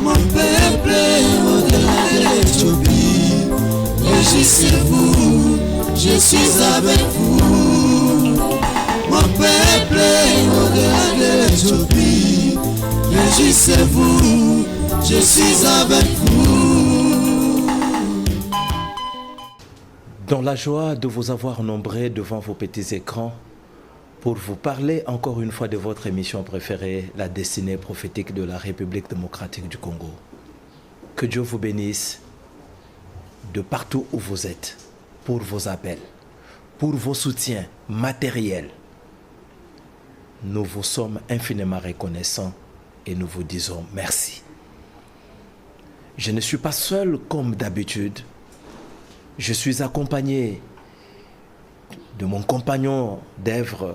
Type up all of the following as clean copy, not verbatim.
Mon peuple au-delà de l'Éthiopie, régissez-vous, je suis avec vous. Mon peuple au-delà de l'Éthiopie, régissez-vous, je suis avec vous. Dans la joie de vous avoir nombreux devant vos petits écrans, pour vous parler encore une fois de votre émission préférée, la destinée prophétique de la République démocratique du Congo. Que Dieu vous bénisse de partout où vous êtes, pour vos appels, pour vos soutiens matériels. Nous vous sommes infiniment reconnaissants et nous vous disons merci. Je ne suis pas seul comme d'habitude. Je suis accompagné de mon compagnon d'œuvre,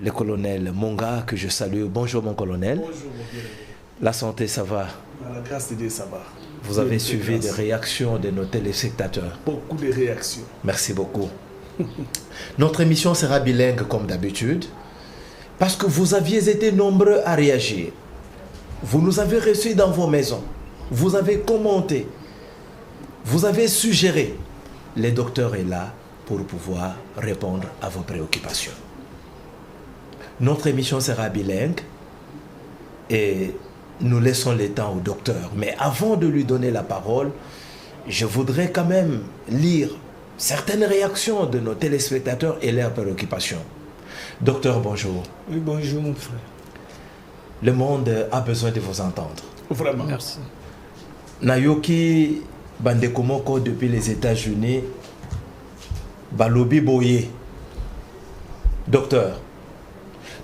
le colonel Monga, que je salue. Bonjour mon colonel. Bonjour mon bien. La santé, ça va? La grâce de Dieu, ça va. Vous avez suivi des réactions de nos téléspectateurs. Beaucoup de réactions. Merci beaucoup. Notre émission sera bilingue comme d'habitude, parce que vous aviez été nombreux à réagir. Vous nous avez reçus dans vos maisons. Vous avez commenté. Vous avez suggéré. Le docteur est là pour pouvoir répondre à vos préoccupations. Notre émission sera bilingue et nous laissons le temps au docteur. Mais avant de lui donner la parole, je voudrais quand même lire certaines réactions de nos téléspectateurs et leurs préoccupations. Docteur, bonjour. Oui, bonjour mon frère. Le monde a besoin de vous entendre. Vraiment. Merci. Nayoki Bandekomoko depuis les États-Unis, Balobi Boye. Docteur,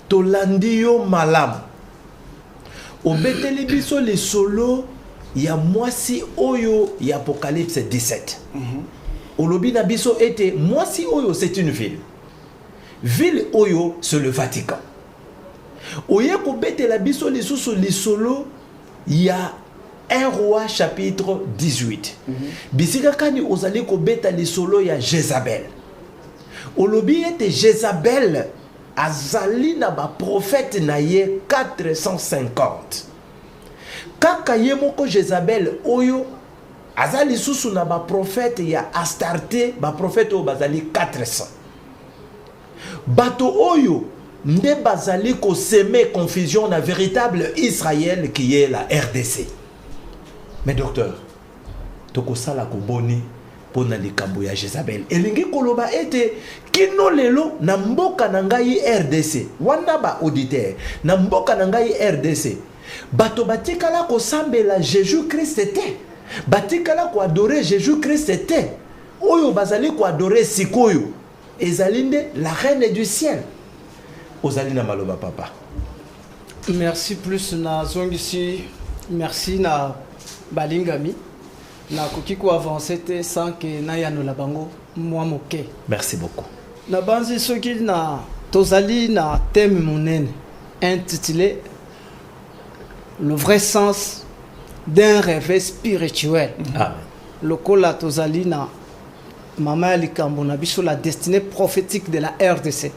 Tolandio Malam. Au Betelebiso les solo, il y a Moisi Oyo, il y a Apocalypse 17. Olobi Nabiso était Moisi Oyo, c'est une ville. Ville Oyo, c'est le Vatican. Oyeko Betelabiso les solo, il y a 1 roi chapitre 18. Bisika kani ozali ko beta les solo ya Jézabel. Olobi était Jézabel azali na ba prophète na ye 450. Kaka ye moko Jézabel oyo azali susu na ba prophète ya Astarté ba prophète o bazali 400. Bato oyo nde bazali ko semer confusion na véritable Israël qui est la RDC. Mais docteur, toko sala ko boni pona likambo ya Jézabel. Elingi koloba ete kino lelo na mboka na ngai RDC. Wana ba auditeur na mboka na ngai RDC. Bato batikala ko sambela Jésus-Christ était. Batikala ko adorer Jésus-Christ était. Oyo bazali ko adorer sikoyo. Ezalinde la reine du ciel. Ozali na maloba papa. Merci plus na zongisi. Merci na balingami. Na koki ko avancer te sans que na yano la bango moi moke. Merci beaucoup. Na banzi soki na tozali na thème monene intitulé le vrai sens d'un rêve spirituel. Amen. Lokola tozali na mama likambo na biso la destinée prophétique de la RDC.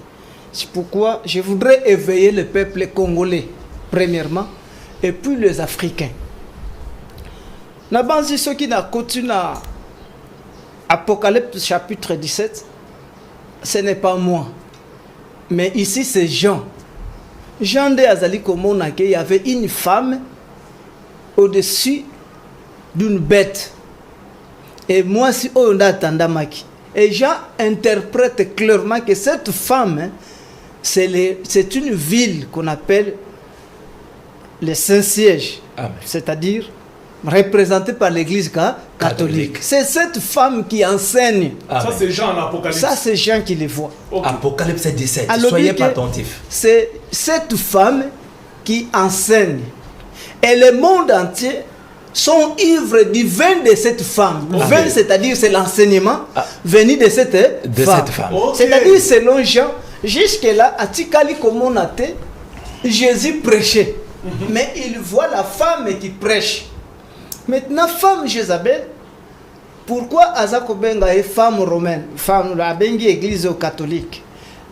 C'est pourquoi je voudrais éveiller le peuple congolais premièrement et puis les Africains. Na banzi soki na continue na Apocalypse chapitre 17, ce n'est pas moi. Mais ici c'est Jean. Jean de Azali komona ke il y avait une femme au-dessus d'une bête. Et moi si onda tandamaki. Et Jean interprète clairement que cette femme c'est une ville qu'on appelle le Saint-Siège. C'est-à-dire représentée par l'église catholique. C'est cette femme qui enseigne. Amen. Ça c'est Jean en Apocalypse. Ça c'est Jean qui le voit. Okay. Apocalypse 17. Alors, soyez pas attentifs. C'est cette femme qui enseigne. Et le monde entier sont ivres du vin de cette femme. Le vin, c'est-à-dire c'est l'enseignement venu de cette femme. Okay. C'est-à-dire selon Jean, jusque-là, à Tikali comme on a été, Jésus prêchait. Mais il voit la femme qui prêche. Maintenant, femme Jézabel, pourquoi Azakobenga est femme romaine, femme la bengi église catholique?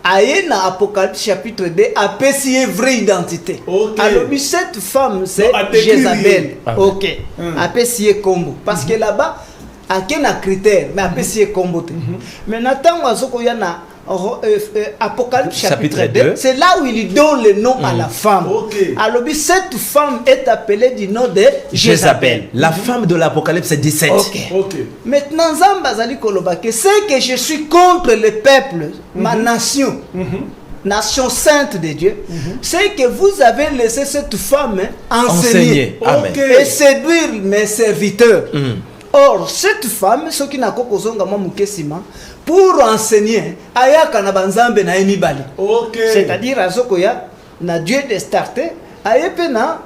aye na Apocalypse chapitre 2 apesi une vraie identité. Ok. Alors cette femme c'est Non, a décrit Jézabel. rien. OK. Apesi un combo parce que là-bas a quel critère mais apesi un combo. Mais Nathan azoko ya na Apocalypse chapitre 2, c'est là où il donne le nom à la femme. Ok. Alors cette femme est appelée du nom de Jézabel. La femme de l'Apocalypse 17. OK. Ok. Maintenant, Zambazali Kolobake, c'est que je suis contre le peuple, ma nation, nation sainte de Dieu, c'est que vous avez laissé cette femme enseigner Amen. Ok. et séduire mes serviteurs. Or, cette femme, ce qui n'a pas pour enseigner, ayaka na banzambe na emibali. Ok. C'est-à-dire, azokoya, na Dieu de starter, ayepe na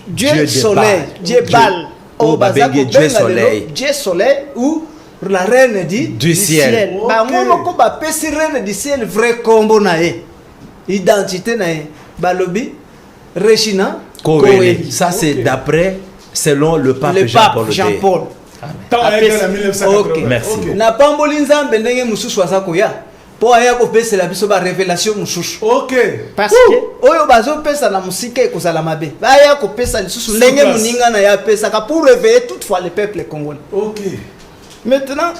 Dieu Dieu de soleil, Baal. Dieu Baal. Oh, babengi Dieu soleil. Dieu soleil ou la reine du ciel. Ok. Ba moko ba pesi reine du ciel vrai combo na ye. Identité na ye. Balobi Regina Coeli. Ça c'est Ok. d'après selon le pape Le Jean-Paul pape II. Jean-Paul. Tant Apesi- avec en 1980. Ok. Merci Ok. beaucoup. Na pamboli nzambe ndenge mususu azakoya. Po aya ko pesa la biso ba révélation mususu. Ok. Parce que oyo bazopesa na musika ekozala mabe baya kopesa lisusu ndenge Sur place. moninga na ya pesaka pour réveiller toutefois le peuple congolais. Ok. Maintenant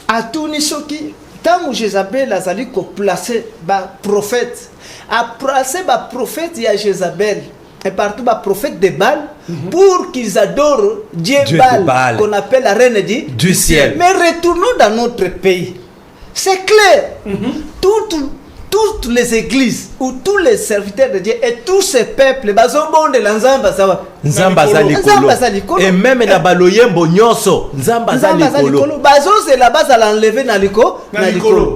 atuni soki ntango Jézabel azali koplace baprophète aplace baprophète ya Jézabel et partout baprophète de Baal pour qu'ils adorent Dieu Dieu de Baal, Baal. qu'on appelle la reine Du ciel. Mais retournons dans notre pays. C'est clair. Toutes les églises ou tous les serviteurs de Dieu et tous ces peuples bazobonde la nzamba sawa. Nzamba za Nzamba za likolo. likolo. Et même na baloyembo nyonso nzamba za likolo. Bazo la base à l'enlever na likolo.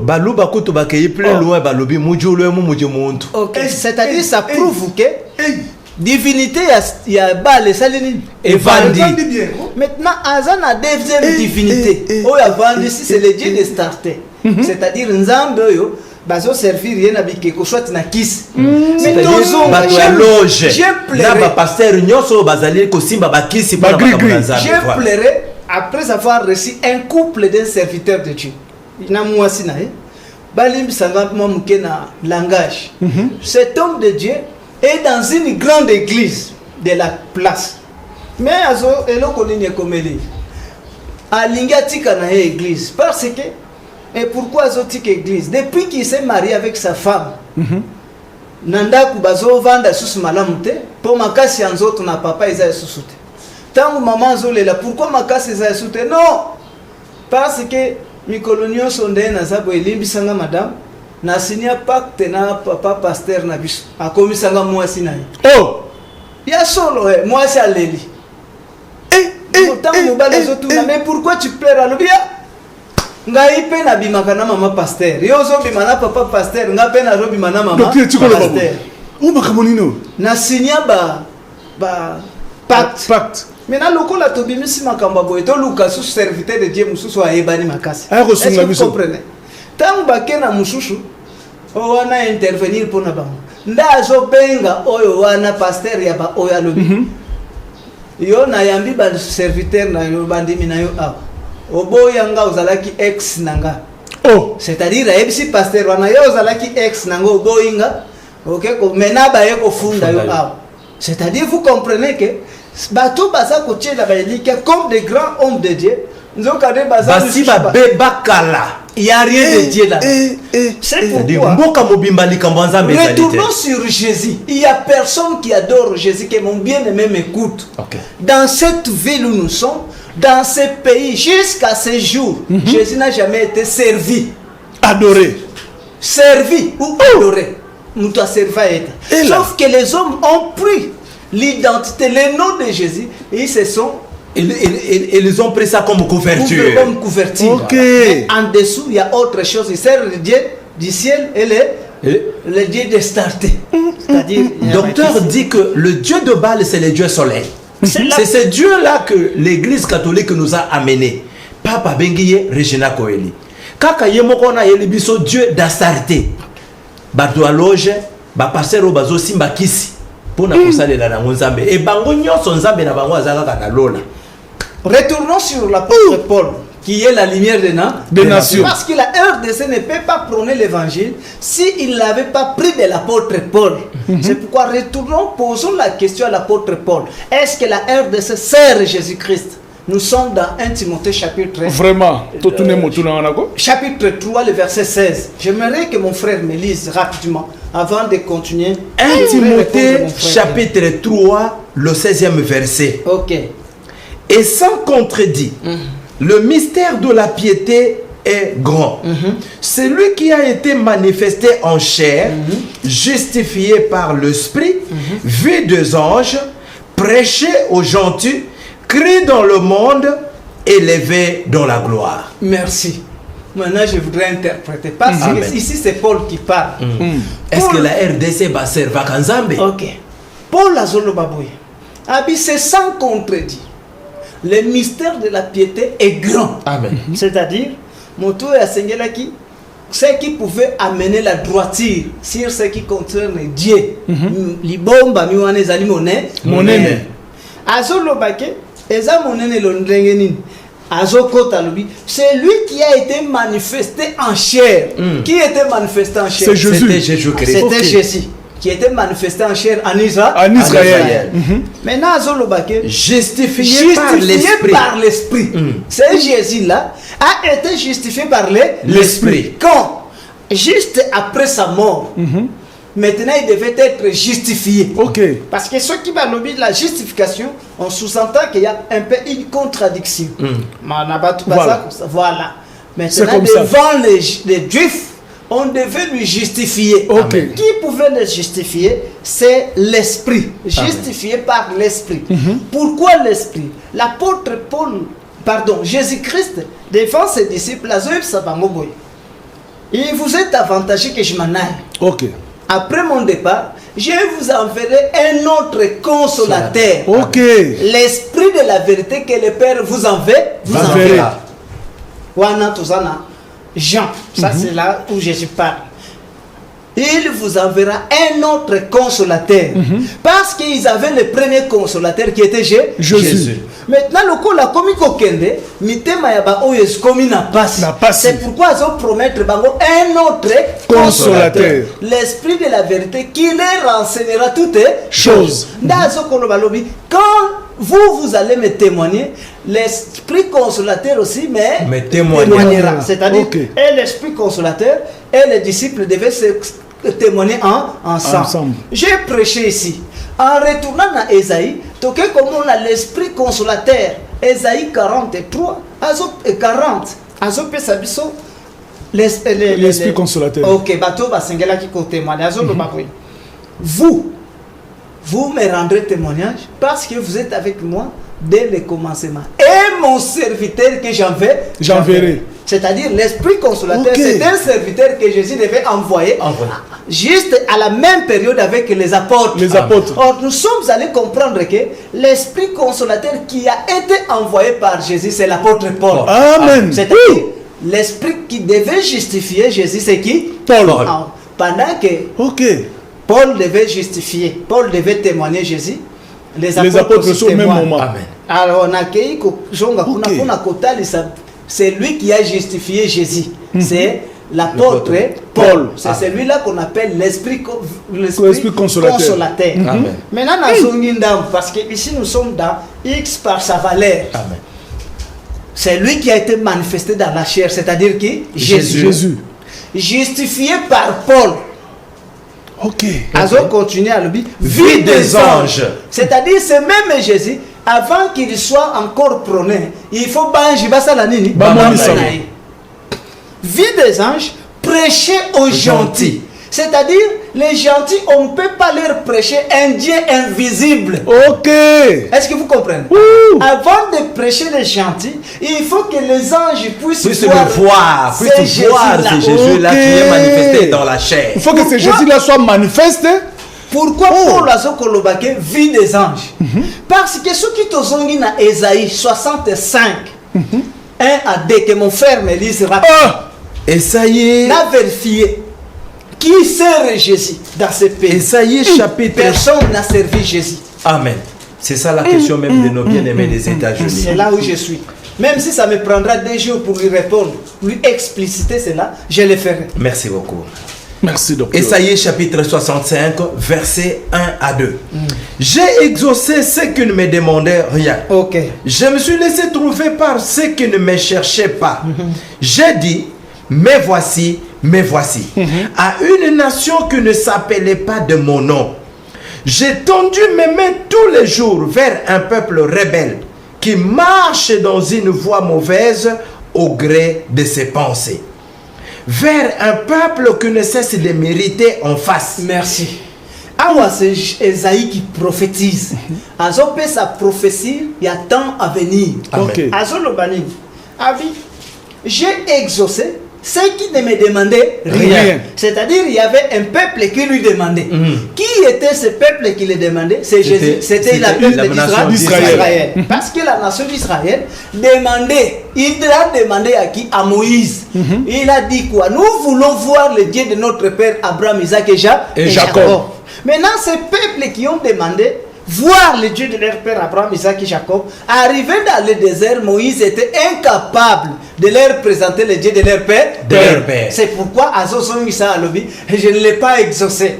Baluba kutu bakei plus loin balobi mujulu mu mujimuntu. OK, Hey, c'est-à-dire hey, ça hey. prouve que Hey. divinité ya Baal salini Evandi. Evandi bien. Maintenant azana deuxième divinité. Oh ya vandi si c'est le dieu de starter. C'est-à-dire nzambe oyo bazo servir yena bikeko soit na kisi. Mais C'est-à-dire bato ya loge. je Na ba plairais, pasteur nyonso bazali kosimba bakisi pour Bagri-gri. je plairais après avoir reçu un couple d'un serviteur de Dieu. Na mwasi na ye. Balimbi sanga mo muke na langage. Cet homme de Dieu est dans une grande église de la place. Mais azo eloko nini komeli. Alinga tika na ye église parce que et pourquoi azotika église depuis qu'il s'est marié avec sa femme. Nanda kubazo vanda susu malamu te po makasi ya nzoto na papa eza susu te. Tangu maman zolela pourquoi makasi eza susu te? Non. Parce que mikolo nyonso nde na zabo elimbisanga madame na signa pacte na papa pasteur na biso akomisanga mwasi na ye. Oh. Ya solo mwasi aleli. Tangu mobali azotuna mais pourquoi tu pleures alobia? Ngai pe na bimaka na mama pasteur. Yo zo bimana papa pasteur, nga pe na zo bimana mama Docteur Chikolo Babu. pasteur. Où makamonino? Na signa ba pacte. Pacte. Maintenant lokola to bimisi makamba boy to luka sous serviteur de Dieu mususu ayebani makasi. Aya kosunga Est-ce que vous biso. comprenez? Tangu bakena mususu o wana intervenir pona bango. Ndazo benga oyo wana pasteur ya ba oyo alobi. Yo na yambi ba serviteur na yo bandimi na yo awa. Oboya nga ozalaki ex nanga. Oh. C'est-à-dire ayebisi pasteur wana yo ozalaki ex nanga oboyinga. OK ko menaba ye ko funda yo awa. C'est-à-dire vous comprenez que bato baza kotiela baelika comme des grands hommes de Dieu. Nzoka de baza Basi ba beba kala. il y a rien de Dieu là. C'est C'est-à-dire pourquoi mboka mobimba likambo nzambe ezali te. retournons sur Jésus. Il y a personne qui adore Jésus que mon bien-aimé m'écoute. OK. Dans cette ville où nous sommes, dans ce pays, jusqu'à ce jour, Jésus n'a jamais été servi. Adoré. Servi ou adoré. Nous doit servir à être. Et là? Sauf que les hommes ont pris l'identité, le nom de Jésus, et ils se sont Ils ont pris ça comme couverture. comme couverture. Ok. Mais en dessous, il y a autre chose. Il sert le Dieu du ciel et le Dieu de starter. C'est-à-dire, il y a Docteur marqué- dit que le Dieu de Baal, c'est le Dieu soleil. C'est ce Dieu-là que l'Église catholique nous a amené. Papa Bengiye, Regina Coeli. Kaka yemokona yelibiso Dieu d'Astarté. Bato loge, ba pasero bazo simba kisi. Pona kosalela na nzambe. E bango nyonso nzambe na bango azaka kana lola. Retournons sur l'apôtre Paul. qui est la lumière Des nations. Parce que la RDC ne peut pas prôner l'évangile s'il n'avait pas pris de l'apôtre Paul. C'est pourquoi retournons, posons la question à l'apôtre Paul. Est-ce que la RDC sert Jésus-Christ? Nous sommes dans 1 Timothée chapitre 3. Vraiment. Chapitre 3, le verset 16. J'aimerais que mon frère me lise rapidement avant de continuer. 1 Timothée chapitre 3, le 16e verset. Ok. Et sans contredit, le mystère de la piété est grand. Celui qui a été manifesté en chair, justifié par l'Esprit, vu des anges, prêché aux gentils, cru dans le monde, élevé dans la gloire. Merci. Maintenant, je voudrais interpréter. Parce que ici, c'est Paul qui parle. Est-ce que la RDC va servir à Kanzambe? Ok. Paul Azolo Baboui. Abi, c'est sans contredit. Le mystère de la piété est grand. Amen. C'est-à-dire, Moto et Asengelaki, ce qui pouvait amener la droiture sur ce qui concerne Dieu. Libomba, miwane zali monene. Azolo Bake, eza monene londrengenin. Azoko Talobi, c'est lui qui a été manifesté en chair. Qui était manifesté en chair? C'est Jésus. C'était Jésus-Christ. C'était Jésus qui était manifesté en chair en Israël. Maintenant, Azolo Bake, justifié par l'Esprit. C'est Jésus-là a été justifié par l'Esprit. Quand? Juste après sa mort. Maintenant, il devait être justifié. Ok. Parce que ceux qui va lobby de la justification, on sous-entend qu'il y a un peu une contradiction. Voilà. Maintenant, devant les Juifs, on devait lui justifier. Okay. Qui pouvait le justifier? C'est l'Esprit. Justifié par l'Esprit. Pourquoi l'Esprit? L'apôtre Jésus-Christ, devant ses disciples, il vous est avantagé que je m'en aille. Ok. Après mon départ, je vous enverrai un autre consolateur. Ok. L'Esprit de la vérité que le Père vous enverra. Wana Tozana. Jean, ça c'est là où je parle. Il vous enverra un autre consolateur. Parce qu'ils avaient le premier consolateur qui était Jésus. Maintenant, le coup la comico kende, mitema yaba oyes komi na passe. C'est pourquoi ils ont promettre un autre consolateur. L'Esprit de la vérité qui les renseignera toutes choses. Quand vous allez me témoigner, l'Esprit consolateur aussi me témoignera. C'est-à-dire, et l'Esprit consolateur et les disciples devaient se témoigner ensemble. J'ai prêché ici. En retournant à Ésaïe, comme on a l'Esprit consolateur, Ésaïe 43, 40, l'Esprit consolateur. Ok, bateau basengela qui témoigne. Vous me rendrez témoignage parce que vous êtes avec moi dès le commencement. Et mon serviteur que j'enverrai. C'est-à-dire l'Esprit consolateur, c'est un serviteur que Jésus devait envoyer juste à la même période avec les apôtres. Or, nous sommes allés comprendre que l'Esprit consolateur qui a été envoyé par Jésus, c'est l'apôtre Paul. Amen. C'est-à-dire l'Esprit qui devait justifier Jésus, c'est qui? Paul. Pendant que Paul devait justifier, Paul devait témoigner Jésus, les apôtres sont au même moment. Amen. Alors on a accueilli c'est lui qui a justifié Jésus. C'est l'apôtre Paul. C'est celui-là qu'on appelle l'Esprit consolateur. Maintenant, parce que ici nous sommes dans X par sa valeur. Amen. C'est lui qui a été manifesté dans la chair, c'est-à-dire qui? Jésus. Justifié par Paul. Azo continue à le dire. Vie des anges. C'est-à-dire, ce même Jésus, avant qu'il soit encore prôné, il faut vie des anges, prêcher aux gentils. C'est-à-dire, les gentils, on ne peut pas leur prêcher un Dieu invisible. Est-ce que vous comprenez? Avant de prêcher les gentils, il faut que les anges puissent voir ce Jésus-là qui est manifesté dans la chair. Il faut que ce Jésus-là soit manifesté. Pourquoi Paul a dit vie des anges? Parce que ceux qui sont dans Ésaïe 65, 1 à 2, que mon frère me lise rapidement. Esaïe. N'a vérifié. Qui sert Jésus dans ce pays? Esaïe chapitre. Personne n'a servi Jésus. Amen. C'est ça la question même de nos bien-aimés des États-Unis. C'est là où je suis. Même si ça me prendra des jours pour lui répondre, pour lui expliciter cela, je le ferai. Merci beaucoup. Merci, docteur. Ésaïe chapitre 65, versets 1 à 2. J'ai exaucé ceux qui ne me demandaient rien. Ok. Je me suis laissé trouver par ceux qui ne me cherchaient pas. J'ai dit, mais voici, à une nation qui ne s'appelait pas de mon nom. J'ai tendu mes mains tous les jours vers un peuple rebelle qui marche dans une voie mauvaise au gré de ses pensées. Vers un peuple qui ne cesse de mériter en face. Merci. Awa, c'est Esaïe qui prophétise. Azo peut sa prophétie, il y a temps à venir. Ok. Azo le bani. Avi, j'ai exaucé ceux qui ne me demandaient rien. C'est-à-dire, il y avait un peuple qui lui demandait. Qui était ce peuple qui le demandait? C'est Jésus. C'était la peuple d'Israël. Parce que la nation d'Israël demandait. Il a demandé à qui? À Moïse. Il a dit quoi? Nous voulons voir le Dieu de notre père Abraham, Isaac et Jacob. Maintenant, ces peuples qui ont demandé voir le Dieu de leur père Abraham, Isaac et Jacob, arrivé dans le désert, Moïse était incapable de leur présenter le Dieu de leur père. C'est pourquoi Azozon Misa Alobi, je ne l'ai pas exaucé.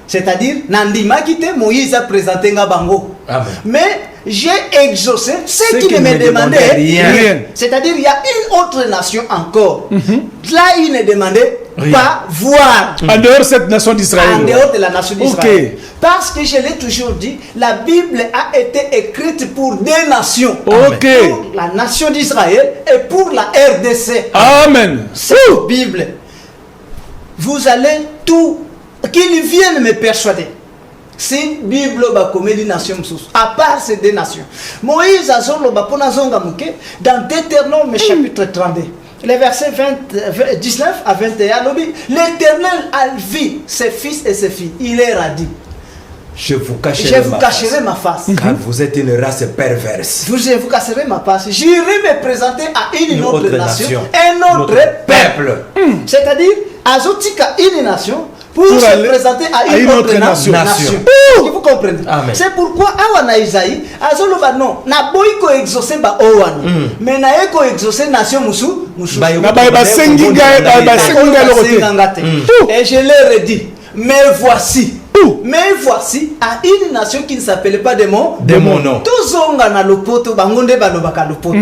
C'est-à-dire, Nandima Kite, Moïse a présenté Ngabango. Mais j'ai exaucé ceux qui ne me demandaient rien. C'est-à-dire, il y a une autre nation encore. Là, il ne demandait pas voir. En dehors de cette nation d'Israël. En dehors de la nation d'Israël. Parce que je l'ai toujours dit, la Bible a été écrite pour des nations. Ok. Pour la nation d'Israël et pour la RDC. Amen. Cette Bible, vous allez tout, qu'ils viennent me persuader. Si Bible va comme les nations, à part ces deux nations. Moïse a zongo bapona zonga muke dans Deutéronome chapitre 32. Les versets 19 à 21, l'Éternel a vu ses fils et ses filles. Il leur a dit, je vous cacherai ma face. Car vous êtes une race perverse. Je vous cacherai ma face. J'irai me présenter à une autre nation, un autre peuple. C'est-à-dire, à Zotika, une nation, pour se présenter à une autre nation. Vous comprenez? C'est pourquoi Awana Isaïe, Azoloba non, na boiko exaucé ba Owan, mais na eko exaucé nation musu. Et je leur ai dit, mais voici à une nation qui ne s'appelait pas de mon nom. Tous onga na lopoto bangonde balobaka lopoto.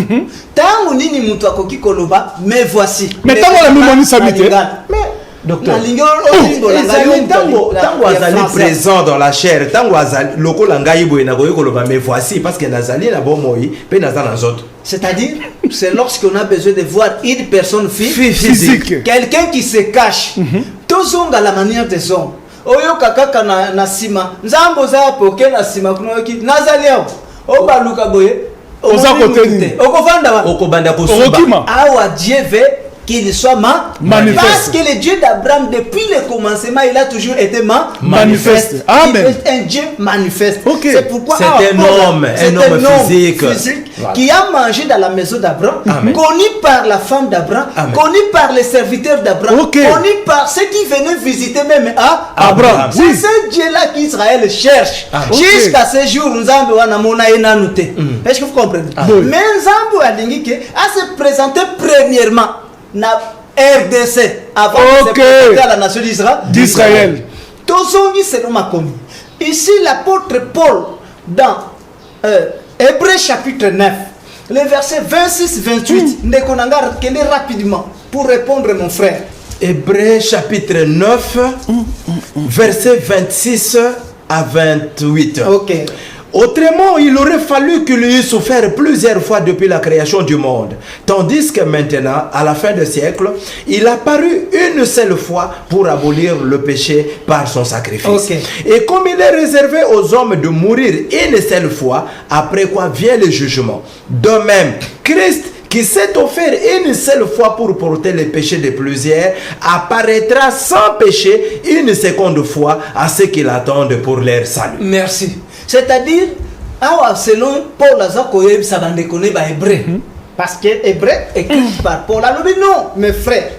Tangu nini mutu akoki koloba, mais voici. Mais tango la mimoni sabite. Docteur, tango azali présent dans la chair, tango azali loko langai boye na koyo koloba mais voici parce que nazali na bomoi pe naza na zoto. C'est-à-dire, c'est lorsqu'on a besoin de voir une personne physique, quelqu'un qui se cache. Tozonga la manière des hommes. Oyo kakaka na sima, nzambo za poke na sima kunoki nazali awo. Obaluka boye, oza koteni. Okofanda wa. Okobanda kosuba. Awa Dieu veut qu'il soit manifeste. Parce que le Dieu d'Abraham, depuis le commencement, il a toujours été manifeste. Amen. Il est un Dieu manifeste. Okay. C'est pourquoi c'est un homme physique qui a mangé dans la maison d'Abraham, connu par la femme d'Abraham, connu par les serviteurs d'Abraham, connu par ceux qui venaient visiter même Abraham. C'est ce Dieu-là qu'Israël cherche. Jusqu'à ce jour, nous avons est-ce que vous comprenez? Mais nous avons à se présenter premièrement na RDC avant de se présenter à la nation d'Israël. Ici l'apôtre Paul dans Hébreux chapitre 9, les versets 26-28, ne konanga kende rapidement pour répondre mon frère. Hébreux chapitre 9, versets 26 à 28. Ok. Autrement, il aurait fallu qu'il ait souffert plusieurs fois depuis la création du monde. Tandis que maintenant, à la fin du siècle, il a paru une seule fois pour abolir le péché par son sacrifice. Et comme il est réservé aux hommes de mourir une seule fois, après quoi vient le jugement. De même, Christ, qui s'est offert une seule fois pour porter les péchés de plusieurs, apparaîtra sans péché une seconde fois à ceux qui l'attendent pour leur salut. Merci. C'est-à-dire, selon Paul Azakoye, ça va déconner par hébreu. Parce que hébreu écrit par Paul. Alors, non, mes frères,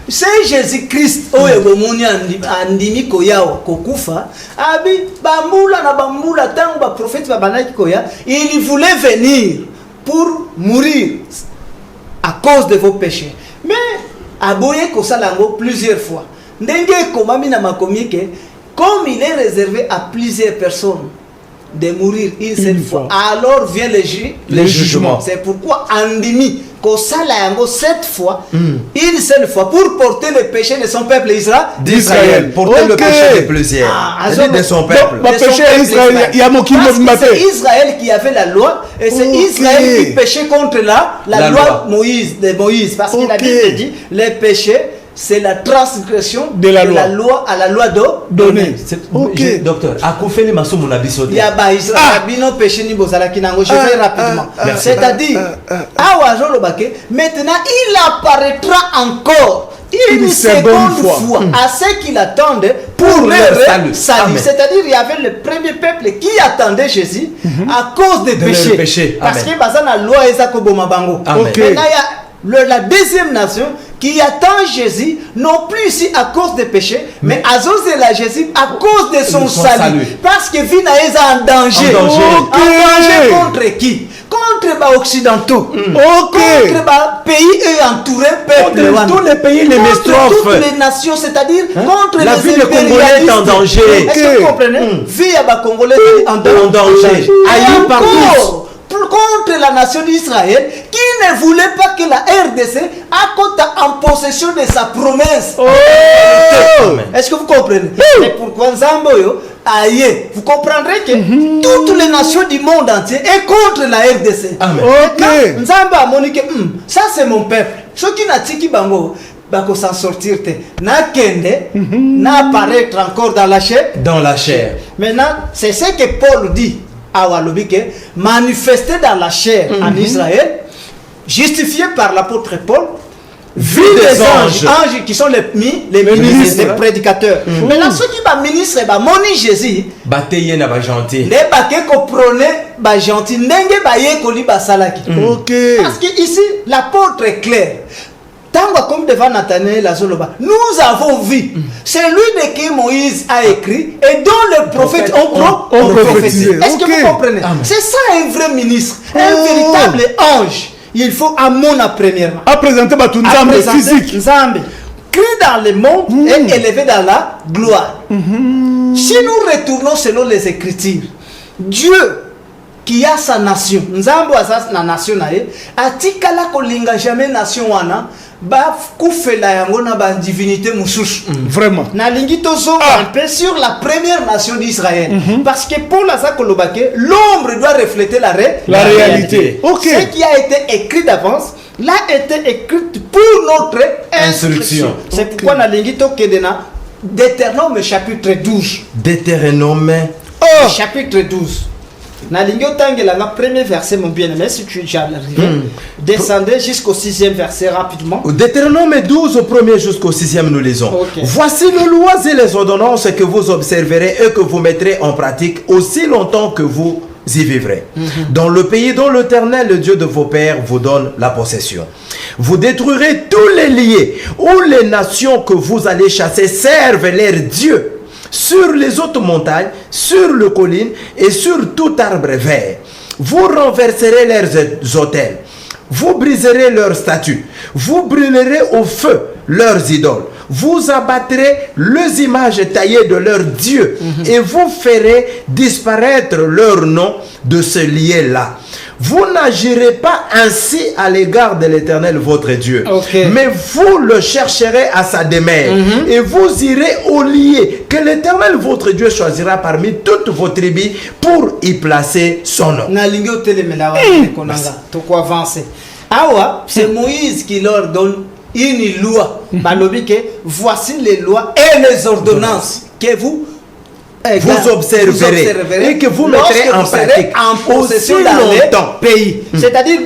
c'est Jésus-Christ, andimi koyao kokufa, abi bambula na bambula tango ba prophète babanaki koya, il voulait venir pour mourir à cause de vos péchés. Mais aboye kosalango plusieurs fois. Ndenge komami na makomi ke comme il est réservé à plusieurs personnes de mourir une seule fois, alors vient le jugement. C'est pourquoi Andimi Kosalayango cette fois, une seule fois, pour porter le péché de son peuple d'Israël. Porter le péché de plusieurs. De son peuple. C'est Israël qui avait la loi et c'est Israël qui péchait contre la loi de Moïse. Parce qu'il a dit les péchés. C'est la transgression de la loi à la loi donnée. Docteur, à quoi fait les maçons mon abisso? Il y a péché ni bozala kinango. Je vais rapidement. C'est-à-dire, maintenant il apparaîtra encore une seconde fois à ceux qui l'attendent pour leur salut. C'est-à-dire, il y avait le premier peuple qui attendait Jésus à cause des péchés. Parce que la loi est Bango. Maintenant, il y a la deuxième nation qui attend Jésus, non plus ici à cause des péchés, mais à cause de la Jésus, à cause de son salut. Parce que Vina est en danger. En danger contre qui? Contre les Occidentaux. Contre les pays entourés. Contre tous les pays, les contre toutes les nations, c'est-à-dire contre la vie des Congolais est en danger. Est-ce que vous comprenez? Vie des Congolais en danger. Aïe partout. Contre la nation d'Israël qui ne voulait pas que la RDC accote en possession de sa promesse. Est-ce que vous comprenez? Et pourquoi Nzamboyo aïe, vous comprendrez que toutes les nations du monde entier sont contre la RDC. Nzamba a monique, ça c'est mon peuple. Ce qui n'a tiki bango. Bako s'en sortir na kende na apparaître encore dans la chair. Maintenant, c'est ce que Paul dit. Manifesté dans la chair en Israël, justifié par l'apôtre Paul, vu des anges qui sont les ministres, les prédicateurs. Mais là, ceux qui va ministre, moni Jésus, les baquets qu'on prenait, gentil, n'enge baye koli basalaki. Parce que ici, l'apôtre est clair. Comme devant Nathanaël nous avons vu celui de qui Moïse a écrit et dont les prophètes ont prophétisé. Est-ce que vous comprenez? C'est ça un vrai ministre, un véritable ange. Il faut à mon premièrement à présenter Nzambe physique. Nzambe cru dans le monde et élevé dans la gloire. Si nous retournons selon les Écritures, Dieu qui a sa nation, Nzambe a sa nation atikala kolinga jamais nation wana ba kufela yango na ba divinité mususu. Vraiment. Na lingi tozo un peu sur la première nation d'Israël parce que pour la Sakolobake, l'ombre doit refléter la réalité. Ce qui a été écrit d'avance l'a été écrit pour notre instruction. C'est pourquoi na lingi to kedena Deutéronome chapitre 12. Deutéronome chapitre 12. Le premier verset, mon bien-aimé, si tu es déjà arrivé, descendez jusqu'au 6e verset rapidement. Deutéronome 12, au premier jusqu'au 6e, nous lisons. Voici les lois et les ordonnances que vous observerez et que vous mettrez en pratique aussi longtemps que vous y vivrez. Dans le pays dont l'Éternel, le Dieu de vos pères, vous donne la possession. Vous détruirez tous les lieux où les nations que vous allez chasser servent leurs dieux. Sur les hautes montagnes, sur les collines et sur tout arbre vert. Vous renverserez leurs autels, vous briserez leurs statues, vous brûlerez au feu leurs idoles, vous abattrez les images taillées de leurs dieux et vous ferez disparaître leur nom de ce lieu-là. Vous n'agirez pas ainsi à l'égard de l'Éternel votre Dieu, mais vous le chercherez à sa demeure et vous irez au lieu que l'Éternel votre Dieu choisira parmi toutes vos tribus pour y placer son nom. C'est Moïse qui leur donne une loi. Voici les lois et les ordonnances que vous observerez et que vous mettrez en pratique en possession dans les pays. C'est-à-dire,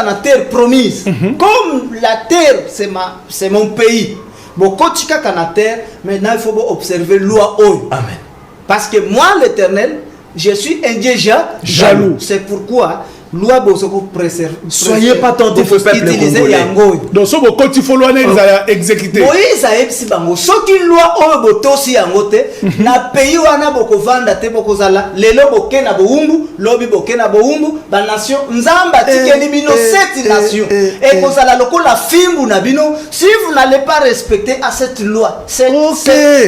la terre promise, comme la terre c'est mon pays, maintenant il faut observer la loi. Parce que moi, l'Éternel, je suis un Dieu jaloux. C'est pourquoi loi bosoko préserver. Soyez pas tentés au peuple congolais. Donc ce quand il faut loin ils a exécuté. Moïse a epsi bango soki loi oyo botosi yango te na pays wana bokovanda te bokozala lelo boke na boumbu lobi boke na boumbu ba nation nzamba tikeli bino cette nation et kozala lokola fimbu na bino si vous n'allez pas respecter à cette loi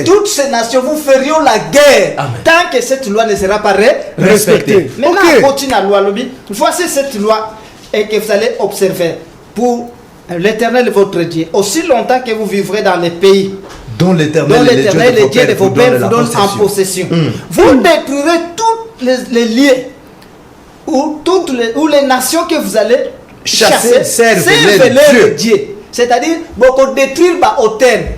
toutes ces nations vous feriez la guerre. Amen. Tant que cette loi ne sera pas respectée. Maintenant on continue la loi lobi voici cette loi et que vous allez observer pour l'Éternel votre Dieu, aussi longtemps que vous vivrez dans les pays dont l'Éternel, le Dieu de vos pères, vous donne en possession. Vous détruirez tous les lieux ou les nations que vous allez chasser, servez leur Dieu. C'est-à-dire, beaucoup détruire hôtel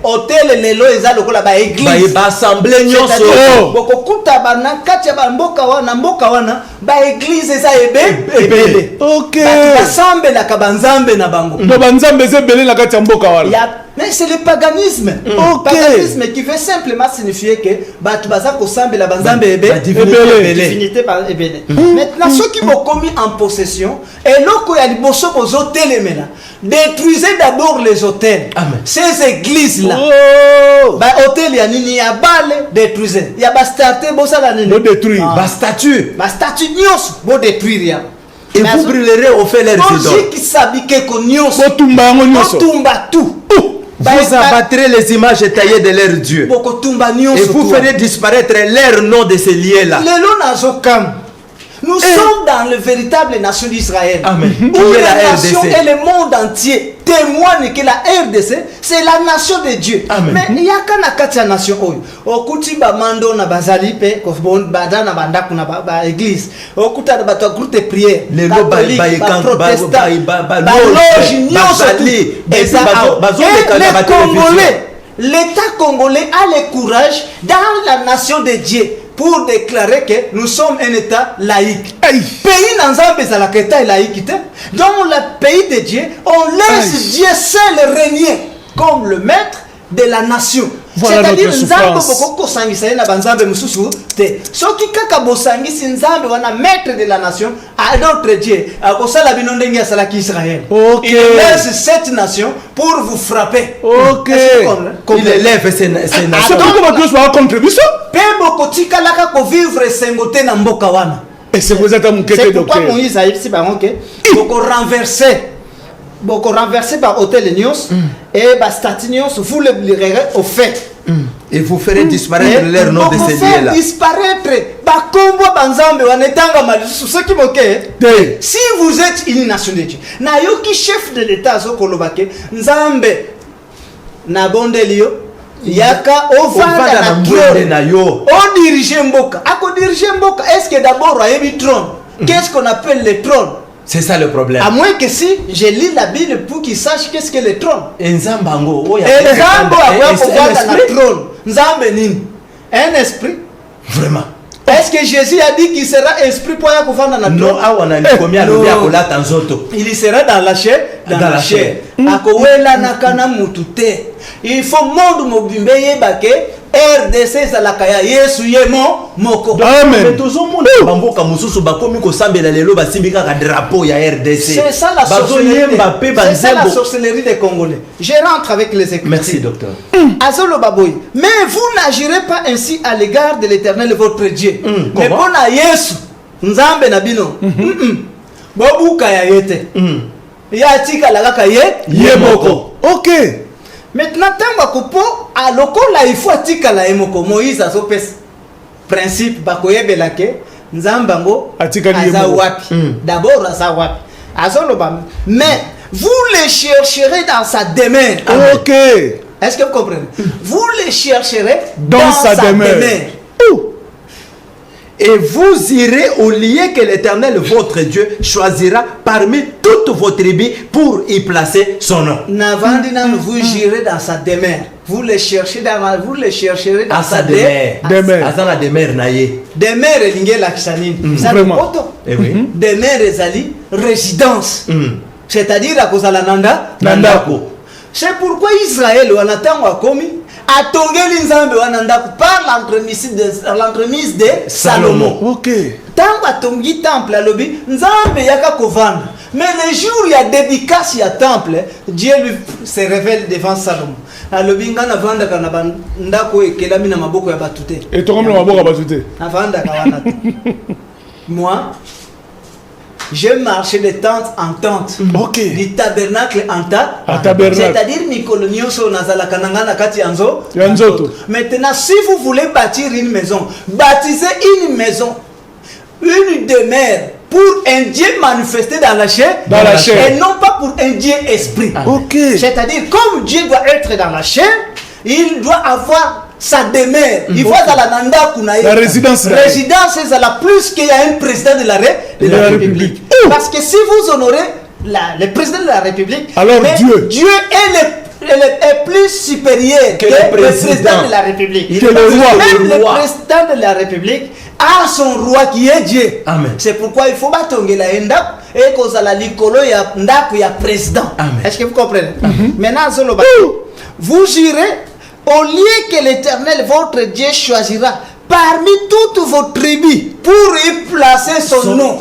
lelo eza lokola ba église ba assemblée nyonso beaucoup kuta bana katia ba mboka wana ba église eza ebele. OK. Ba sambe la kabanzambe na bango. No banzambe eza ebele na katia mboka wana. Mais c'est le paganisme. Paganisme qui veut simplement signifier que batu baza ko sambe la banzambe divinité par ebele. Maintenant ceux qui m'ont commis en possession et loko ya liboso bozo telemena détruisez d'abord les hôtels. Amen. Ces églises là. Ba hôtel ya nini ya bale détruisez. Ya ba statue bosa la nini. Bo détruire. Ba statue nyos bo détruire ya. Et vous brûlerez au feu leurs idoles. Qui s'habille ko nyos. Bo tumba yango nyos. Tumba tout. Vous abattrez les images taillées de leurs dieux. Et vous ferez disparaître leur nom de ces lieux-là. Nous sommes dans le véritable nation d'Israël. Où la nation et le monde entier témoignent que la RDC, c'est la nation de Dieu. Amen. Mais il y a qu'une nation. Okuti ba mando na bazali pe bada na bandaku na ba église. Okuta ba groupe de prière. Les Congolais, l'État congolais a le courage dans la nation de Dieu pour déclarer que nous sommes un État laïque. Pays dans un pays laïque, dans le pays de Dieu, on laisse Dieu seul régner comme le maître de la nation. Voilà c'est-à-dire notre soki kaka bosangisi nzambe wana maître de la nation à notre Dieu akosala bino ndenge asala ki Israël. Il laisse cette nation pour vous frapper. Il élève ces nations. Pembo kotika laka ko vivre sengote na mboka wana. Et c'est pourquoi Moïse a dit beaucoup renversé par hôtel Nios et par statue Nios, vous le lirez au fait. Et vous ferez disparaître leur nom de ces lieux-là. Disparaître. Si vous êtes une nation de Dieu, Nayoki chef de l'État Zokolobake, Nzambe Nabondelio, Yaka Ovanda na trône. On dirige Mboka. Ako dirige Mboka. Est-ce que d'abord il y a un trône? Qu'est-ce qu'on appelle le trône? C'est ça le problème. À moins que si je lis la Bible pour qu'ils sachent qu'est-ce que le trône. Et Nzambango. Et Nzambo a un trône. Nzambe nini? Un esprit. Vraiment. Est-ce que Jésus a dit qu'il sera esprit pour y pouvoir dans la trône? Non, il sera dans la chair. Dans la chair. Akowela nakana mutute. Il faut monde mobimbeye bake. RDC salakaya Yesu yemo moko. Mais tout le monde bamboka mususu bakomi ko sambela lelo basimbika ka drapeau ya RDC. C'est ça la sorcellerie. C'est ça la sorcellerie des Congolais. Je rentre avec les écritures. Merci docteur. Azolo baboy. Mais vous n'agirez pas ainsi à l'égard de l'Éternel votre Dieu. Mais bon à Yesu nzambe na bino. Bobuka ya yete. Ya tika la kaka yemoko. OK. Maintenant, tant à lokola il faut tika la emoko Moïse azopes principe bakoyebe lake nzambango azawapi d'abord azawapi azoloba mais vous les chercherez dans sa demeure. OK. Est-ce que vous comprenez? Vous les chercherez dans sa demeure. Et vous irez au lieu que l'Éternel, votre Dieu, choisira parmi toutes vos tribus pour y placer son nom. Vous irez dans sa demeure. Vous les chercherez dans sa demeure. Azana demeure naye. Demeure elinge la kisanini. Vraiment. Demeure ezali résidence. C'est-à-dire à cause de la nandako. C'est pourquoi Israël wana tango akomi atongeli nzambe wana ndako par l'entremise de Salomon. OK. Tant Tant que tongi temple à lobby, nzambe yaka kovanda. Mais le jour il y a dédicace à temple, Dieu lui se révèle devant Salomon. À lobby ngana vanda kana ndako ekelami na maboko ya batute. Et toi comme le maboko ya batute. Na vanda kawana. Moi, j'ai marché de tente en tente. Ok. Du tabernacle en tabernacle. C'est-à-dire Nicolonio so nazala kanangana kati anzo. Maintenant, si vous voulez bâtir une maison, bâtissez une maison, une demeure pour un Dieu manifesté dans la chair, et non pas pour un Dieu esprit. Ok. C'est-à-dire, comme Dieu doit être dans la chair, il doit avoir sa demeure. Il faut dans la nanda kunaï. La résidence. Résidence, c'est la plus qu'il y a un président de la République. Parce que si vous honorez le président de la République, alors Dieu est plus supérieur que le président de la République. Que le roi. Même le président de la République a son roi qui est Dieu. C'est pourquoi il faut batonner la enda et cause la likolo ya ndaku ya président. Est-ce que vous comprenez? Maintenant, vous jurez au lieu que l'Éternel, votre Dieu, choisira parmi toutes vos tribus pour y placer son nom.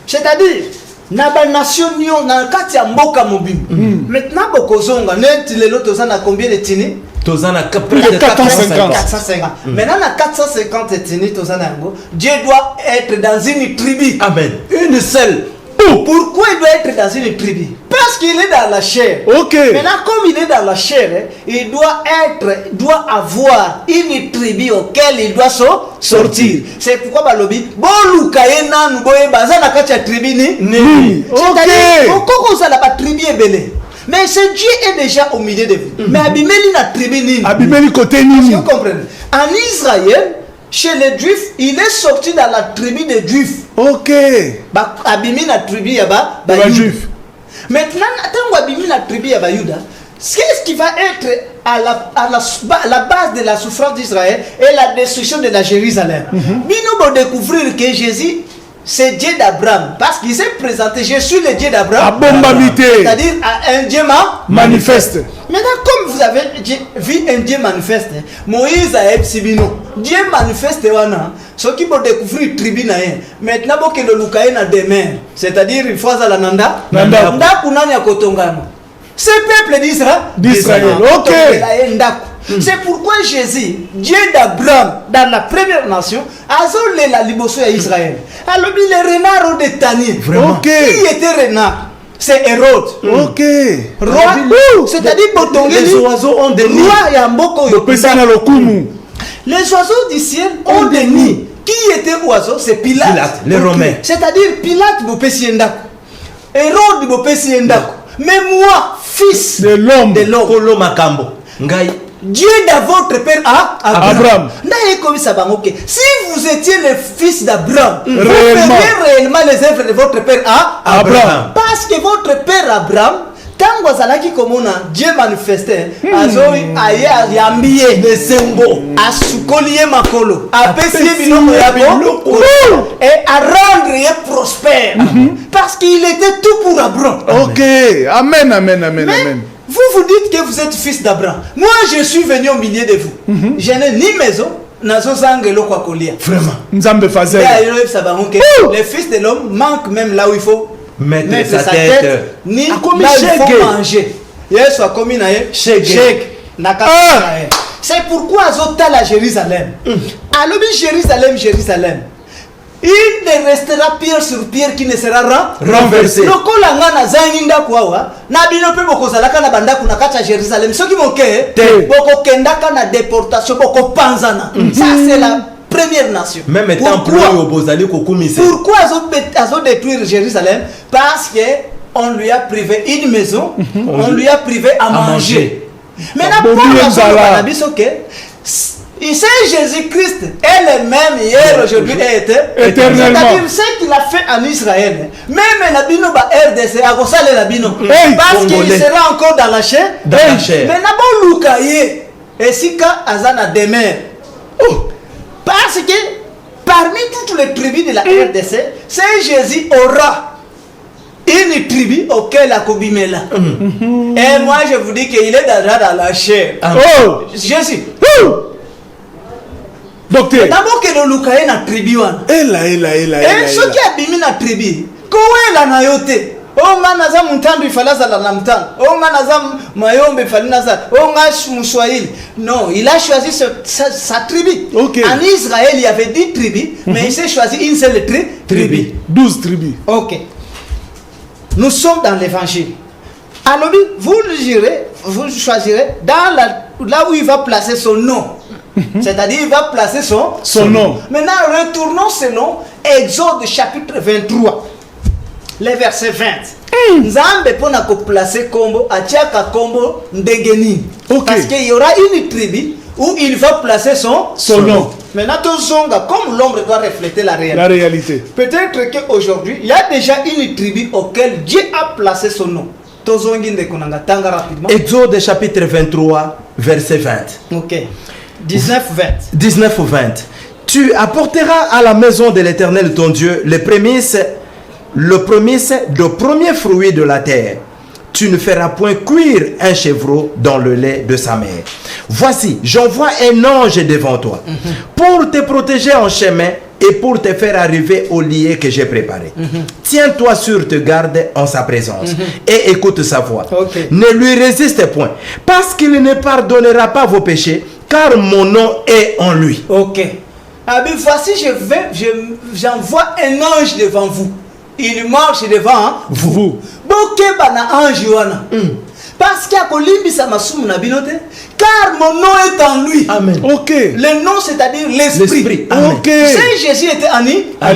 C'est-à-dire, Naba nation nyon na kati ya mboka mobile. Maintenant bokozonga net les lots tozana combien de tini? Tozana plus de 450. 450. Maintenant na 450 tini tozana yango, Dieu doit être dans une tribu. Amen. Une seule. Pourquoi il doit être dans une tribu? Parce qu'il est dans la chair. Ok. Maintenant, comme il est dans la chair, il doit avoir une tribu auquel il doit sortir. C'est pourquoi Balobi, bon Lukaena, nous boye bazana katia tribu ni. C'est-à-dire, on a la tribu est belé. Mais ce Dieu est déjà au milieu de vous. Mais Abimeli na tribu ni. Abimeli côté ni. Vous comprenez? En Israël, chez les Juifs, il est sorti dans la tribu des Juifs. Ok. Abimi na tribu yaba Juif. Maintenant, tant Abimi na tribu yaba Yuda, qu'est-ce qui va être à la base de la souffrance d'Israël et la destruction de la Jérusalem? Nous allons découvrir que Jésus, c'est Dieu d'Abraham. Parce qu'il s'est présenté, je suis le Dieu d'Abraham. C'est-à-dire un Dieu manifeste. Maintenant, comme vous avez vu un Dieu manifeste, Moïse a Epsibino. Dieu manifeste, ce qui peut découvrir le tribu. Maintenant, il faut que le Lukaï na demeure. C'est-à-dire, il faut que la Nanda. Nanda kunani ya kotongano. Ce peuple d'Israël. Ok. C'est pourquoi Jésus, Dieu d'Abraham, dans la première nation, a zolé la liboso à Israël. Alors, les renards de Tani. Ok. Qui était renard? C'est Hérode. Ok. Roi, c'est-à-dire les oiseaux ont des nids. Les oiseaux du ciel ont des nids. Qui était oiseau? C'est Pilate. Les Romains. C'est-à-dire Pilate Bopesi Ndako. Hérode Bopesi Ndako. Mais moi, fils de l'homme. Kolo Makambo. Ngai. Dieu de votre père Abraham. Si vous étiez le fils d'Abraham, vous feriez réellement les œuvres de votre père Abraham. Parce que votre père Abraham, tant que comme Dieu manifestait, yambiye de sembo, asukoliye makolo, apesiye binomo yako, et à rendre prospère. Parce qu'il était tout pour Abraham. Ok, amen, amen, amen, amen. Vous dites que vous êtes fils d'Abraham. Moi, je suis venu au milieu de vous. Je n'ai ni maison, vraiment. Nzambe faisait. Les fils de l'homme manquent même là où il faut mettre sa tête. Ni là où il faut manger. C'est pourquoi Azota la Jérusalem. Alors, Jérusalem. Il ne restera pierre sur pierre qui ne sera renversé. Ça c'est la première nation. Même étant pourquoi ils ont détruit Jérusalem? Parce qu'on lui a privé une maison, on lui a privé à manger. Maintenant, ici, Jésus-Christ est le même hier, aujourd'hui et éternellement. C'est-à-dire ce qu'il a fait en Israël. Même Nabino ba RDC, à Gossale Nabino. Parce qu'il sera encore dans la chair. Mais Nabo Lukaye, et Sika Azana demeure. Parce que parmi toutes les tribus de la RDC, c'est Jésus aura une tribu auquel la Kobimela. Et moi, je vous dis qu'il est déjà dans la chair. Jésus. Docteur. D'abord que le Lukaye na tribu wana. Et ce qui a bimi na tribu, koela na yote. Oh nga naza muntambi falaza la namtan. Oh nga naza mayombe falinaza. Oh nga mswahili. Non, il a choisi sa tribu. Okay. En Israël, il y avait 10 tribus, mais il s'est choisi une seule tribu. 12 tribus. Ok. Nous sommes dans l'évangile. Alors, vous choisirez dans là où il va placer son nom. C'est-à-dire, il va placer son nom. Maintenant, retournons selon Exode chapitre 23. Le verset 20. Nzambe pona ko placer kombo atiaka kombo ndegeni. Parce qu'il y aura une tribu où il va placer son nom. Maintenant, comme l'ombre doit refléter la réalité. Peut-être qu'aujourd'hui, il y a déjà une tribu auquel Dieu a placé son nom. Exode chapitre 23, verset 20. Ok. 19-20. 19-20. Tu apporteras à la maison de l'Éternel ton Dieu le premier fruit de la terre. Tu ne feras point cuire un chevreau dans le lait de sa mère. Voici, j'envoie un ange devant toi pour te protéger en chemin et pour te faire arriver au lieu que j'ai préparé. Tiens-toi sur tes gardes en sa présence et écoute sa voix. Ne lui résiste point, parce qu'il ne pardonnera pas vos péchés, car mon nom est en lui. Ok. Ah bien, voici, j'envoie un ange devant vous. Il marche devant vous. Bokeba na ange wana. Parce qu'il y a kolimbisa masumu na binote, car mon nom est en lui. Amen. Ok. Le nom, c'est-à-dire l'esprit. Ok. Si Jésus était en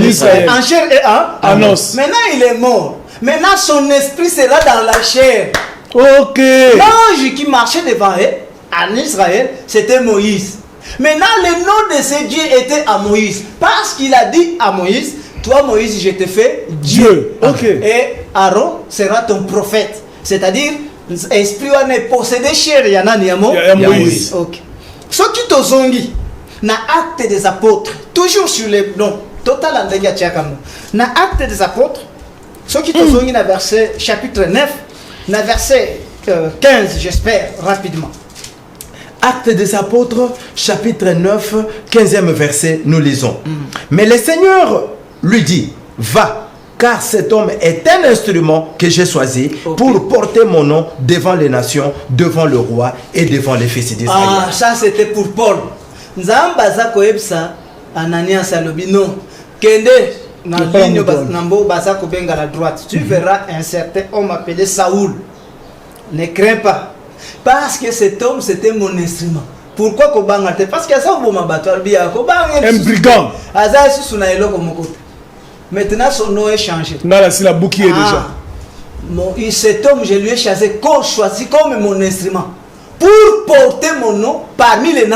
Israël, en chair et en os. Maintenant, il est mort. Maintenant, son esprit sera dans la chair. Ok. L'ange qui marchait devant eux, en Israël, c'était Moïse. Maintenant, le nom de ce Dieu était à Moïse. Parce qu'il a dit à Moïse, toi Moïse, je te fais Dieu. Ok. Et Aaron sera ton prophète. C'est-à-dire, esprit on est possédé chez Moïse. Ok. Ce qui te zongi, na acte des apôtres, toujours sur les noms, total en dégâts tchakam. Na acte des apôtres, ce qui te zongi na verset chapitre 9, na verset 15, j'espère, rapidement. Actes des apôtres, chapitre 9, 15e verset, nous lisons. Mais le Seigneur lui dit, va, car cet homme est un instrument que j'ai choisi pour porter mon nom devant les nations, devant le roi et devant les fils d'Israël. Ah, ça c'était pour Paul. Nzamba za koebsa Ananias alobi non. Kende na ligne nambo baza ko benga la droite. Tu verras un certain homme appelé Saoul. Ne crains pas. Parce que cet homme c'était mon instrument. Pourquoi ko banga te? Parce que ça bo mabato albia ko banga un brigand. Aza susu na eloko moko. Maintenant son nom est changé. La bouquille déjà. Cet homme, je lui ai choisi comme mon instrument pour porter mon nom parmi les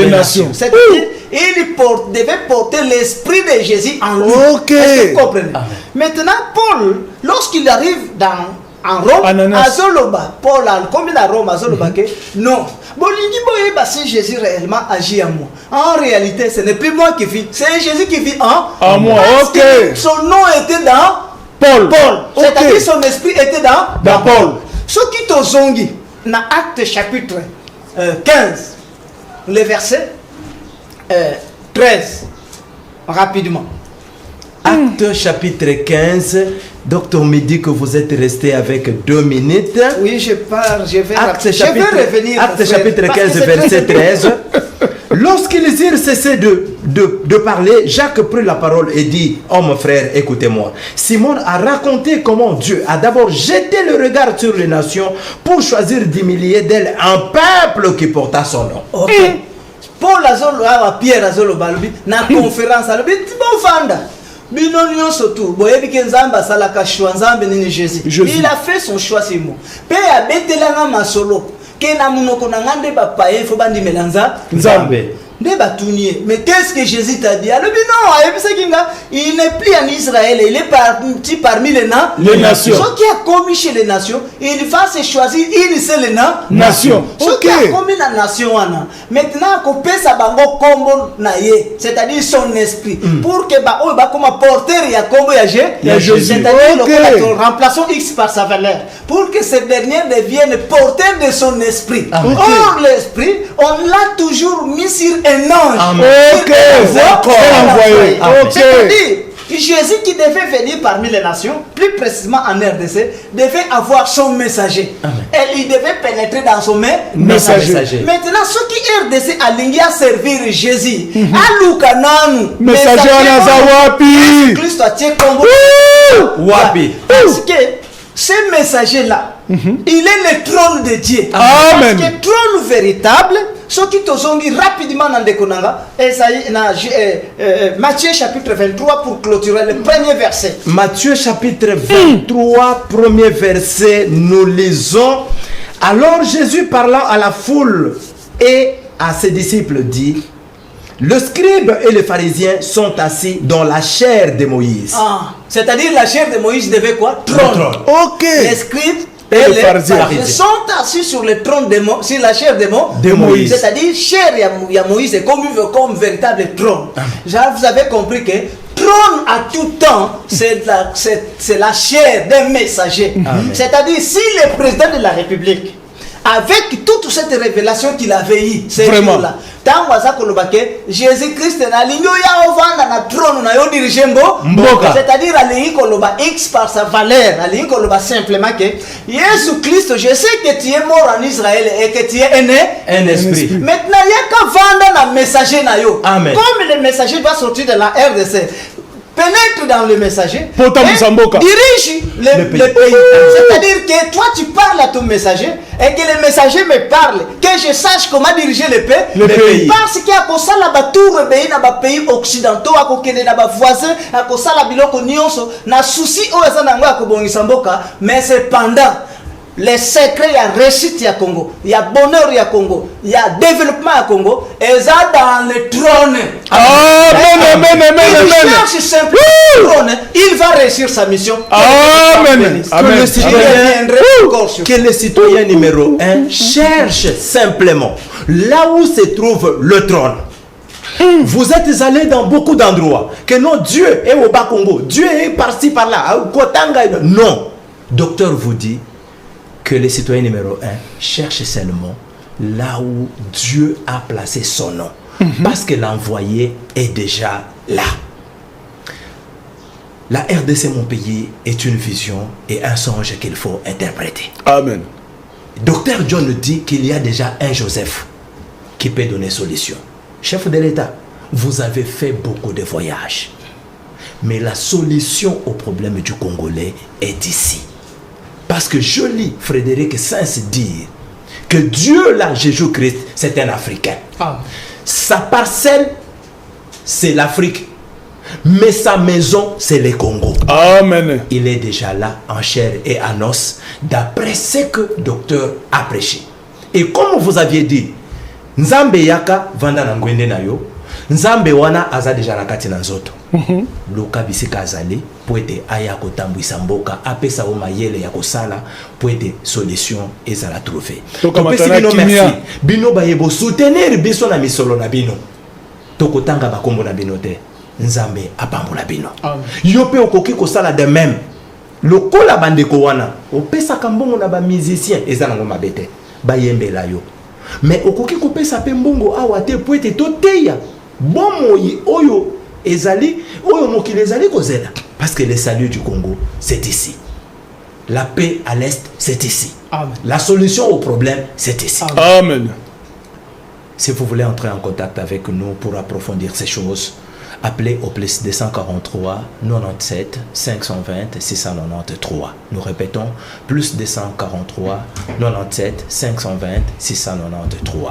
nations. C'est-à-dire, il devait porter l'esprit de Jésus en lui. Ok. Est-ce que vous comprenez? Maintenant, Paul, lorsqu'il arrive en Rome, Azoloba, Paul, comme il est à Rome, Azoloba, non. Si Jésus réellement agit en moi. En réalité, ce n'est plus moi qui vis, c'est Jésus qui vit en moi. Ok. Son nom était dans Paul. C'est-à-dire son esprit était dans Paul. Ce qui te zongi, dans Acte chapitre 15, le verset 13, rapidement. Acte chapitre 15, docteur me dit que vous êtes resté avec 2 minutes. Oui, je pars, je vais revenir. Acte chapitre 15, verset 13. Lorsqu'ils eurent cessé de parler, Jacques prit la parole et dit, « Oh mon frère, écoutez-moi. Simon a raconté comment Dieu a d'abord jeté le regard sur les nations pour choisir d'humilier d'elles un peuple qui porta son nom. » Ok. Paul Azolo, Pierre Azolo Balbi, na conférence, il a fait son choix, c'est moi. Pe a betelanga masolo. Que na munoko na ngande ba paye fo bandi melanza Nzambe. Mais qu'est-ce que Jésus t'a dit? Alors, il n'est plus en Israël, il est parti parmi les nations. Ce qui a commis chez les nations, il va se choisir une seule nation. Ce qui a commis la nation, maintenant, c'est-à-dire son esprit, pour que comme porter Jésus. C'est-à-dire, remplaçons X par sa valeur. pour que ce dernier devienne porteur de son esprit. Amen. Or, l'esprit, on l'a toujours mis sur un ange. Amen. Ok, d'accord. Envoyé. Ok. C'est-à-dire, Jésus qui devait venir parmi les nations, plus précisément en RDC, devait avoir son messager. Amen. Et il devait pénétrer dans son Messager. Maintenant, ceux qui RDC aligné à servir Jésus, à Lukananu, Messager Anazawapi. Christ a tiré Congo. Wapi. Parce que ce messager-là, il est le trône de Dieu. Amen. Parce que trône véritable, ceux qui te sont dit rapidement dans des Konanga, Matthieu chapitre 23 pour clôturer le premier verset. Matthieu chapitre 23, premier verset, nous lisons. Alors Jésus parlant à la foule et à ses disciples dit, le scribe et les pharisiens sont assis dans la chair de Moïse. Ah, c'est-à-dire la chair de Moïse devait quoi? Trône. Ok. Les scribes Et et les pharisiens sont assis sur le trône sur la chair de Moïse. C'est-à-dire chair il y a Moïse est comme véritable trône. Vous avez compris que trône à tout temps, c'est la chair d'un messager. C'est-à-dire si le président de la République, avec toute cette révélation qu'il avait eue, ces jours-là, Jésus-Christ n'a c'est-à-dire X par sa valeur, simplement que Jésus-Christ, je sais que tu es mort en Israël et que tu es Un esprit. maintenant, il y a qu'à vendre un messager. Amen. Comme le messager doit sortir de la RDC, pénètre dans le messager Samboka. dirige le pays. C'est-à-dire que toi tu parles à ton messager et que le messager me parle, que je sache comment diriger le pays. Parce qu'il y a ça là-bas tout rebelle dans les pays occidentaux, à côté de nos voisins, à ça là biloko nyonso, na souci o ezanango akobongisa mboka, mais cependant les secrets, il y a réussite, il y a Congo, il y a bonheur, il y a Congo, il y a développement à Congo, et ça dans le trône. Amen. Il cherche simplement le trône, il va réussir sa mission. Amen. Que le citoyen numéro 1 cherche simplement là où se trouve le trône. Vous êtes allés dans beaucoup d'endroits que non, Dieu est au bas Congo, Dieu est par-ci par-là, non. Docteur vous dit que le citoyen numéro 1 cherche seulement là où Dieu a placé son nom. Parce que l'envoyé est déjà là. La RDC, mon pays, est une vision et un songe qu'il faut interpréter. Amen. Docteur John dit qu'il y a déjà un Joseph qui peut donner solution. Chef de l'État, vous avez fait beaucoup de voyages. Mais la solution au problème du Congolais est ici. Parce que je lis Frédéric Sens dire que Dieu là, Jésus-Christ, c'est un Africain. Sa parcelle, c'est l'Afrique. Mais sa maison, c'est le Congo. Amen. Il est déjà là, en chair et en os, d'après ce que le docteur a prêché. Et comme vous aviez dit, Nzambe yaka vanda na ngwende na yo, Nzambe wana aza déjà na kati na nzoto. Luka bisika azali pour ete aya kotambwisa mboka apesa o mayele ya kosala pour ete solution ezala trouver. Topesi bino merci. Bino bayebo soutenir biso na misolo na bino. Tokotanga bakombo na bino te. Nzambe apambola bino. Yo pe okoki kosala de même. Lokola bandeko wana opesa kambongo na ba musicien ezala ngo mabete. Bayembela yo. Mais okoki kopesa pe mbongo awa te pour ete toteya. Bon oyo ezali oyo mokili ezali kozela parce que le salut du Congo c'est ici. La paix à l'est c'est ici. Amen. La solution au problème c'est ici. Amen. Si vous voulez entrer en contact avec nous pour approfondir ces choses, appelez au plus 243 97 520 693. Nous répétons, plus 243 97 520 693.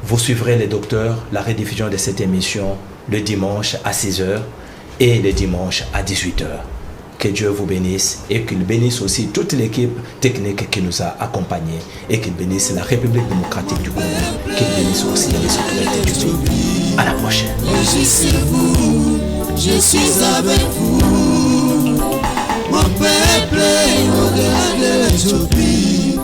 Vous suivrez les docteurs, la rediffusion de cette émission le dimanche à 6h et le dimanche à 18h. Que Dieu vous bénisse et qu'il bénisse aussi toute l'équipe technique qui nous a accompagnés et qu'il bénisse la République démocratique du Congo, qu'il bénisse aussi les autorités du pays. À la prochaine. Réjouissez-vous, je suis avec vous. Mon peuple au-delà de l'Éthiopie.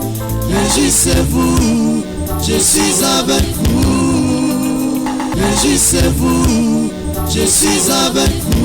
Réjouissez-vous, je suis avec vous. Réjouissez-vous, je suis avec vous.